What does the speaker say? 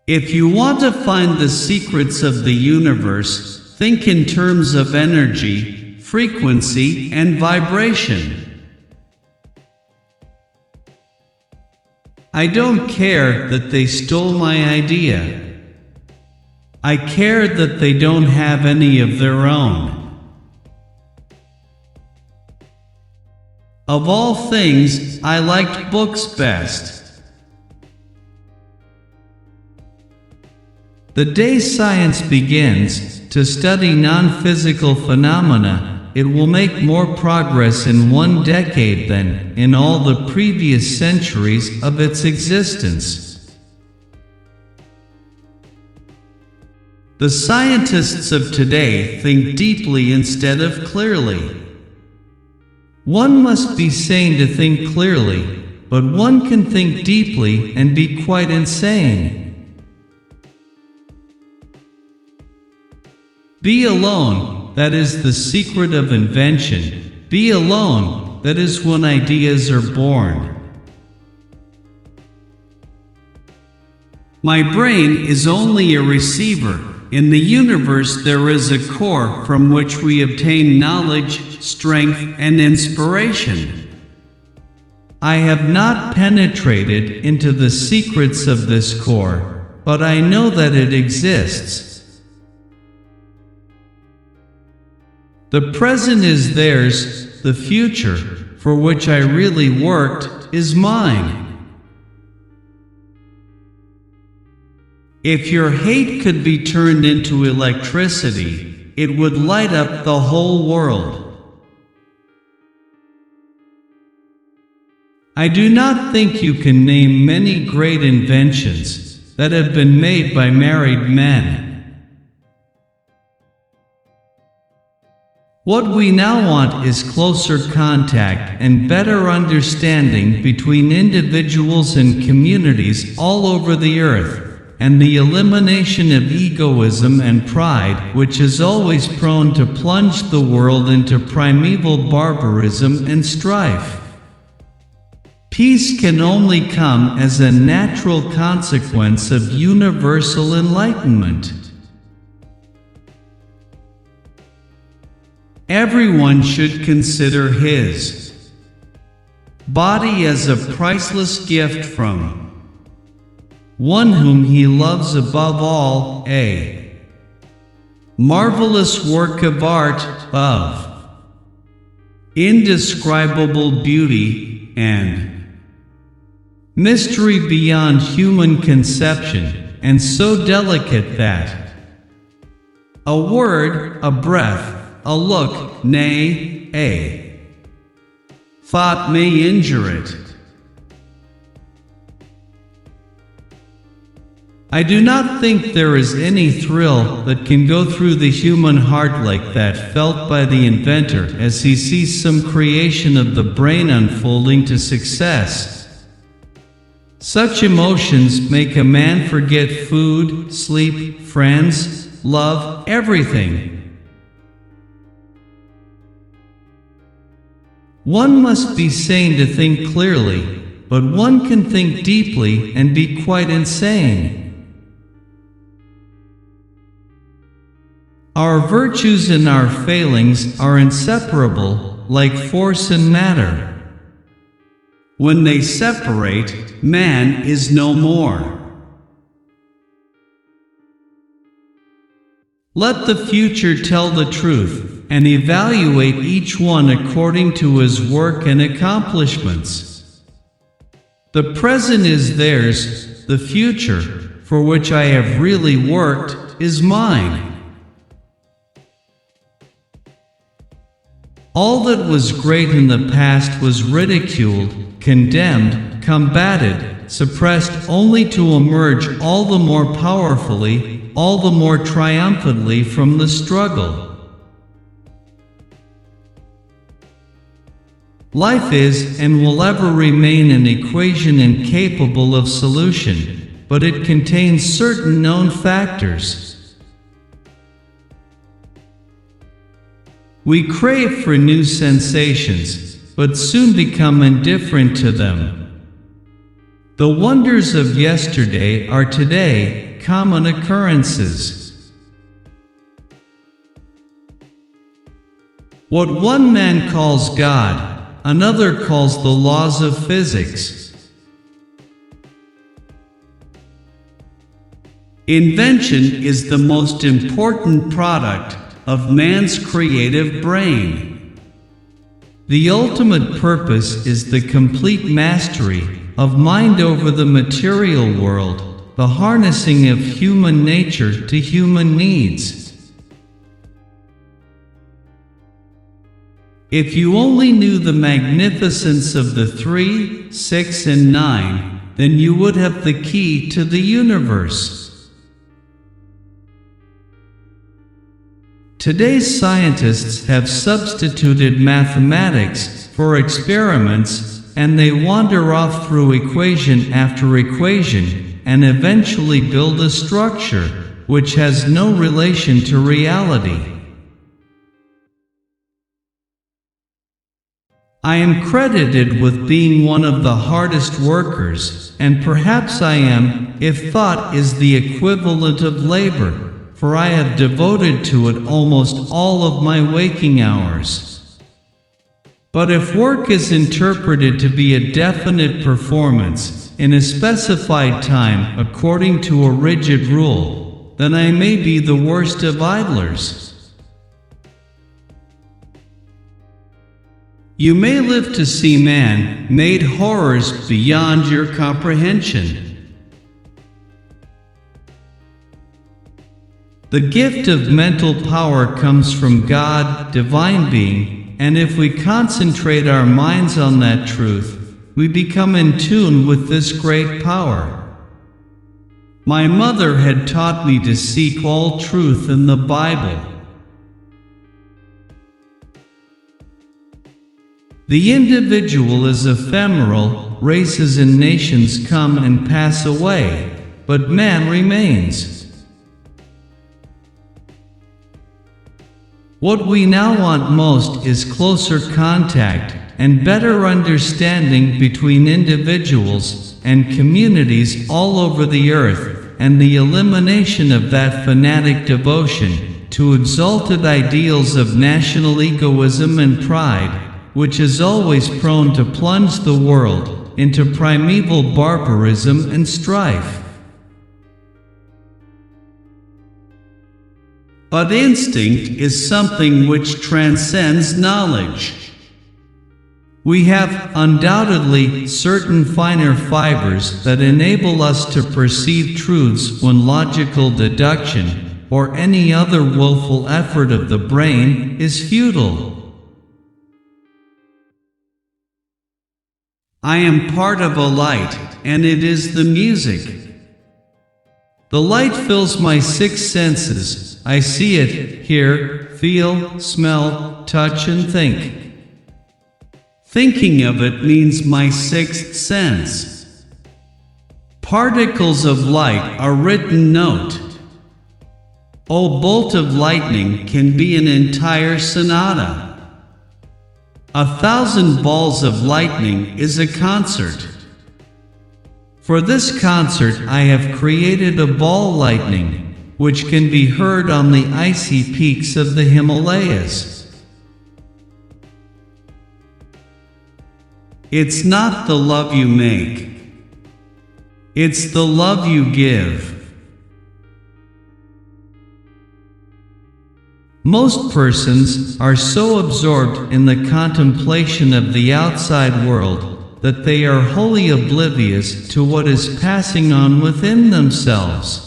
If you want to find the secrets of the universe, think in terms of energy, frequency, and vibration. I don't care that they stole my idea. I care that they don't have any of their own. Of all things, I liked books best. The day science begins to study non-physical phenomena, it will make more progress in 1 decade than in all the previous centuries of its existence. The scientists of today think deeply instead of clearly. One must be sane to think clearly, but one can think deeply and be quite insane. Be alone, that is the secret of invention. Be alone, that is when ideas are born. My brain is only a receiver. In the universe there is a core from which we obtain knowledge, strength, and inspiration. I have not penetrated into the secrets of this core, but I know that it exists. The present is theirs, the future, for which I really worked, is mine. If your hate could be turned into electricity, it would light up the whole world. I do not think you can name many great inventions that have been made by married men. What we now want is closer contact and better understanding between individuals and communities all over the earth, and the elimination of egoism and pride, which is always prone to plunge the world into primeval barbarism and strife. Peace can only come as a natural consequence of universal enlightenment. Everyone should consider his body as a priceless gift from one whom he loves above all, a marvelous work of art, of indescribable beauty, and mystery beyond human conception, and so delicate that a word, a breath, a look, nay, a thought may injure it. I do not think there is any thrill that can go through the human heart like that felt by the inventor as he sees some creation of the brain unfolding to success. Such emotions make a man forget food, sleep, friends, love, everything. One must be sane to think clearly, but one can think deeply and be quite insane. Our virtues and our failings are inseparable, like force and matter. When they separate, man is no more. Let the future tell the truth, and evaluate each one according to his work and accomplishments. The present is theirs, the future, for which I have really worked, is mine. All that was great in the past was ridiculed, condemned, combated, suppressed only to emerge all the more powerfully, all the more triumphantly from the struggle. Life is and will ever remain an equation incapable of solution, but it contains certain known factors. We crave for new sensations, but soon become indifferent to them. The wonders of yesterday are today, common occurrences. What one man calls God, another calls the laws of physics. Invention is the most important product of man's creative brain. The ultimate purpose is the complete mastery of mind over the material world, the harnessing of human nature to human needs. If you only knew the magnificence of the 3, 6, and 9, then you would have the key to the universe. Today's scientists have substituted mathematics for experiments, and they wander off through equation after equation, and eventually build a structure which has no relation to reality. I am credited with being one of the hardest workers, and perhaps I am, if thought is the equivalent of labor, for I have devoted to it almost all of my waking hours. But if work is interpreted to be a definite performance, in a specified time according to a rigid rule, then I may be the worst of idlers. You may live to see man-made horrors beyond your comprehension. The gift of mental power comes from God, divine being, and if we concentrate our minds on that truth, we become in tune with this great power. My mother had taught me to seek all truth in the Bible. The individual is ephemeral, races and nations come and pass away, but man remains. What we now want most is closer contact and better understanding between individuals and communities all over the earth, and the elimination of that fanatic devotion to exalted ideals of national egoism and pride, which is always prone to plunge the world into primeval barbarism and strife. But instinct is something which transcends knowledge. We have, undoubtedly, certain finer fibers that enable us to perceive truths when logical deduction, or any other willful effort of the brain, is futile. I am part of a light, and it is the music. The light fills my 6 senses. I see it, hear, feel, smell, touch, and think. Thinking of it means my 6th sense. Particles of light are written note. A bolt of lightning can be an entire sonata. 1,000 balls of lightning is a concert. For this concert I have created a ball lightning, which can be heard on the icy peaks of the Himalayas. It's not the love you make. It's the love you give. Most persons are so absorbed in the contemplation of the outside world that they are wholly oblivious to what is passing on within themselves.